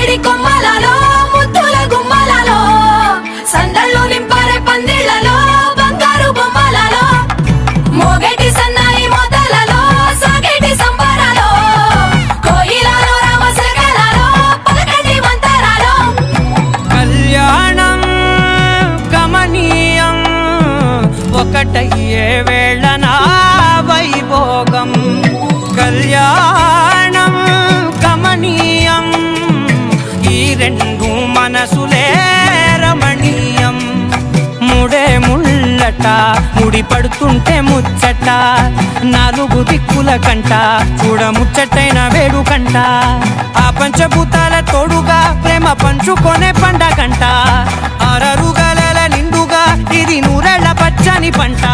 పడి కొమ్మలలో ముద్దుల గుమ్మలలో సందళ్ళు నింపారే పందిళ్లలో బంగారు బొమ్మలలో మోగేటి సన్నాయి మొదలలో సాగేటి సంబరాలో కోయిలలో రామశకలలో పలకటి మంతరాలో కళ్యాణం గమనీయం ఒకటయ్యే వేళన వైభోగం కళ్యాణం గమనీయం ఈ రెండు మనసులే రమణీయం ముడే ముళ్ళట ముడి పడుతుంటే ముచ్చట నాలుగు దిక్కుల కంట చూడ ముచ్చటైన వేడుకంట ఆ పంచభూతాల తోడుగా ప్రేమ పంచుకొనే పండగంట అరరుగల నిండుగా ఇది నూరెళ్ళ పచ్చని పంట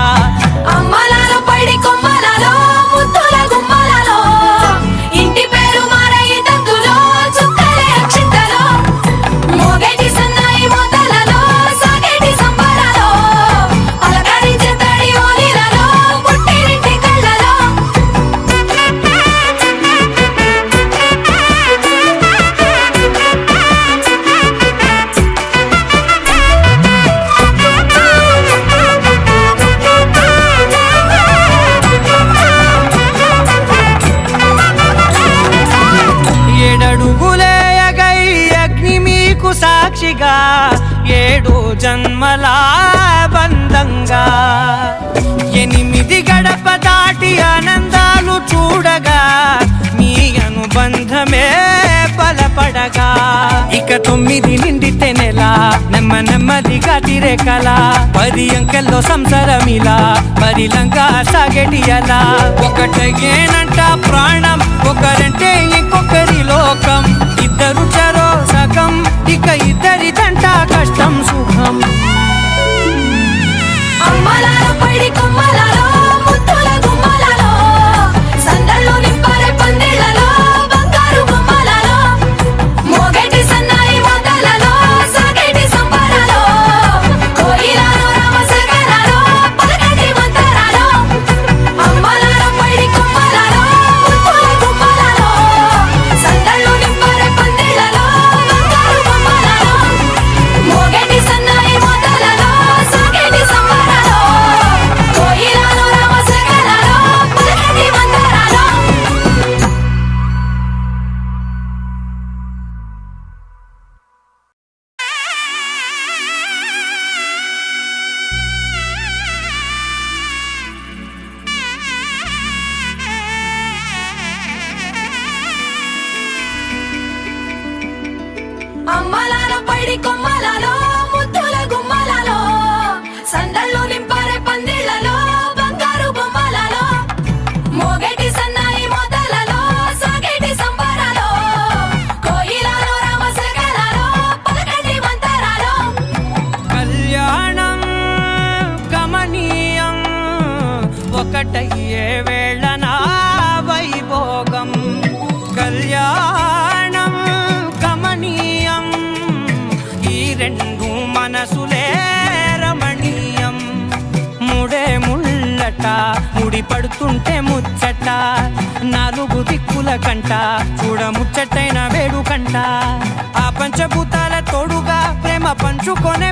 అమ్మలలో పడి కొమ్మలలో ముద్దుల గుమ్మలలో ఇంటి పేరు మారయి తందులో చుక్కలే అక్షింతలో మోగేటి సన్నాయి మొదలలో సాగేటి సంబరాలో పలకరించే తడి ఓలిలలో పుట్టినింటి కళ్ళలో ఏడడుగులే ఎగై అగ్ని మీకు సాక్షిగా ఏడు జన్మల బంధంగా ఎనిమిది గడప దాటి ఆనందాలు చూడగా మీ అనుబంధమే బలపడగా ఇక 9 నిండితే నెల నెమ్మదిగా తిరేకల 10 అంకెల్లో సంసారమిలా పరిలంగా సాగేటి అలా ఒకటేనంట ప్రాణం ఒకరంటే ఇంకొకరి లోకం ఇద్దరు చరో సగం ఇక ఇద్దరిదంట కష్టం సుఖం అమ్మలలో పడి కొమ్మలలో ముద్దుల గుమ్మలలో సందళ్ళు నింపారే పందిళ్లలో బంగారు బొమ్మలలో మోగేటి సన్నాయి మొదలలో సాగేటి సంబరాలో కోయిలలో రామశకలలో పలకటి మంతరాలో అమ్మలలో పడి కొమ్మలలో ముద్దుల గుమ్మలలో సందళ్ళు నింపారే పందిళ్లలో బంగారు బొమ్మలలో మోగేటి సన్నాయి మొదలలో సాగేటి సంబరాలో కోయిలలో రామశకలలో పలకటి మంతరాలో అమ్మలలో పడి కొమ్మలలో ముద్దుల గుమ్మలలో సందళ్ళు నింపారే పందిళ్లలో బంగారు బొమ్మలలో మోగేటి సన్నాయి మొదలలో సాగేటి సంబరాలో కోయిలలో రామశకలలో పలకటి మంతరాలో కళ్యాణం గమనీయం ఒకటయ్యే వేళన వైభోగం కళ్యాణం గమనీయం ఈ రెండు మనసులే రమణీయం ముడే ముళ్ళట ముడి పడుతుంటే ముచ్చట నాలుగు దిక్కుల కంట చూడ ముచ్చటైన వేడుకంట ఆ పంచభూతాల తోడుగా ప్రేమ పంచుకొనే